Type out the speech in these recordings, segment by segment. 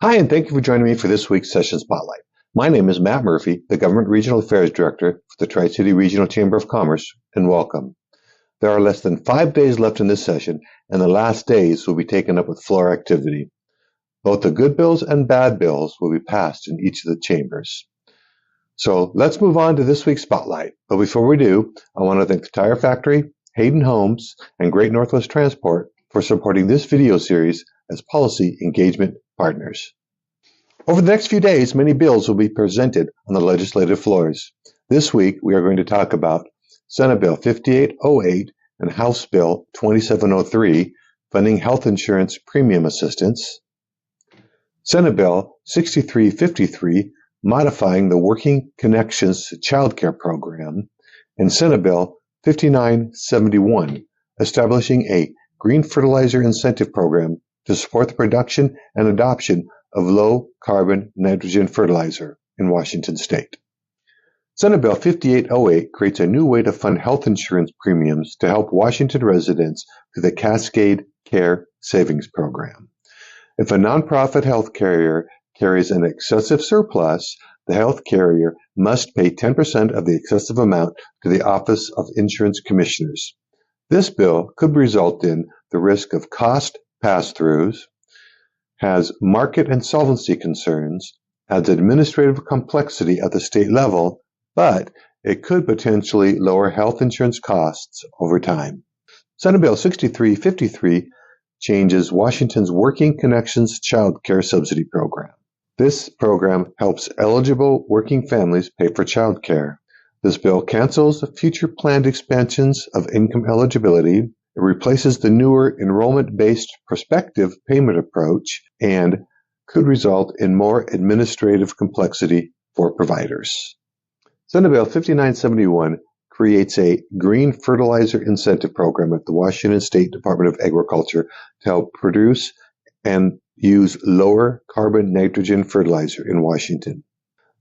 Hi, and thank you for joining me for this week's Session Spotlight. My name is Matt Murphy, the Government Regional Affairs Director for the Tri-City Regional Chamber of Commerce, and welcome. There are less than 5 days left in this session, and the last days will be taken up with floor activity. Both the good bills and bad bills will be passed in each of the chambers. So let's move on to this week's Spotlight. But before we do, I want to thank the Tire Factory, Hayden Homes, and Great Northwest Transport for supporting this video series as policy engagement partners. Over the next few days, many bills will be presented on the legislative floors. This week, we are going to talk about Senate Bill 5808 and House Bill 2703, funding health insurance premium assistance, Senate Bill 6353, modifying the Working Connections to Child Care program, and Senate Bill 5971, establishing a green fertilizer incentive program to support the production and adoption of low-carbon nitrogen fertilizer in Washington state. Senate Bill 5808 creates a new way to fund health insurance premiums to help Washington residents through the Cascade Care Savings Program. If a nonprofit health carrier carries an excessive surplus, the health carrier must pay 10% of the excessive amount to the Office of Insurance Commissioners. This bill could result in the risk of cost pass-throughs, has market and solvency concerns, adds administrative complexity at the state level, but it could potentially lower health insurance costs over time. Senate Bill 6353 changes Washington's Working Connections Child Care Subsidy Program. This program helps eligible working families pay for child care. This bill cancels future planned expansions of income eligibility. It replaces the newer enrollment-based prospective payment approach and could result in more administrative complexity for providers. Senate Bill 5971 creates a green fertilizer incentive program at the Washington State Department of Agriculture to help produce and use lower carbon nitrogen fertilizer in Washington.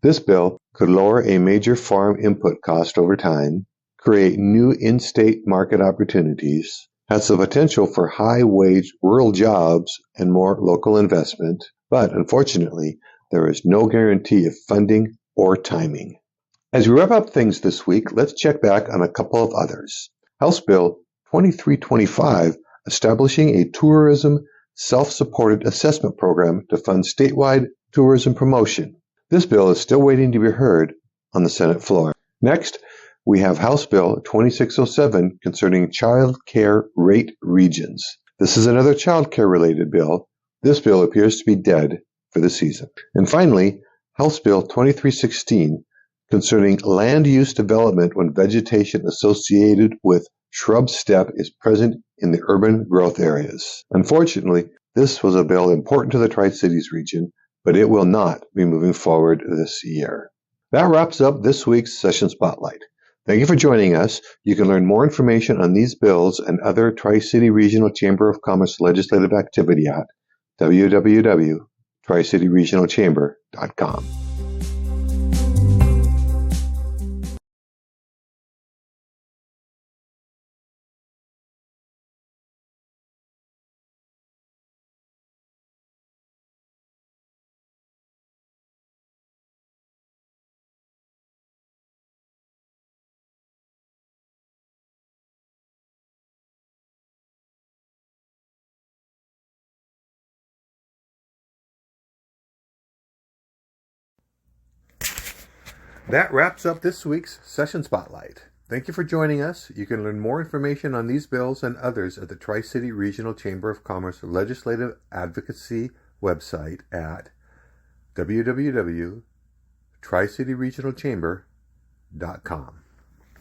This bill could lower a major farm input cost over time, create new in-state market opportunities, has the potential for high-wage rural jobs and more local investment, but unfortunately, there is no guarantee of funding or timing. As we wrap up things this week, let's check back on a couple of others. House Bill 2325, establishing a tourism self-supported assessment program to fund statewide tourism promotion. This bill is still waiting to be heard on the Senate floor. Next, we have House Bill 2607 concerning child care rate regions. This is another child care related bill. This bill appears to be dead for the season. And finally, House Bill 2316 concerning land use development when vegetation associated with shrub steppe is present in the urban growth areas. Unfortunately, this was a bill important to the Tri-Cities region, but it will not be moving forward this year. That wraps up this week's Session Spotlight. Thank you for joining us. You can learn more information on these bills and other Tri-City Regional Chamber of Commerce legislative activity at www.tricityregionalchamber.com. That wraps up this week's Session Spotlight. Thank you for joining us. You can learn more information on these bills and others at the Tri-City Regional Chamber of Commerce Legislative Advocacy website at www.tricityregionalchamber.com.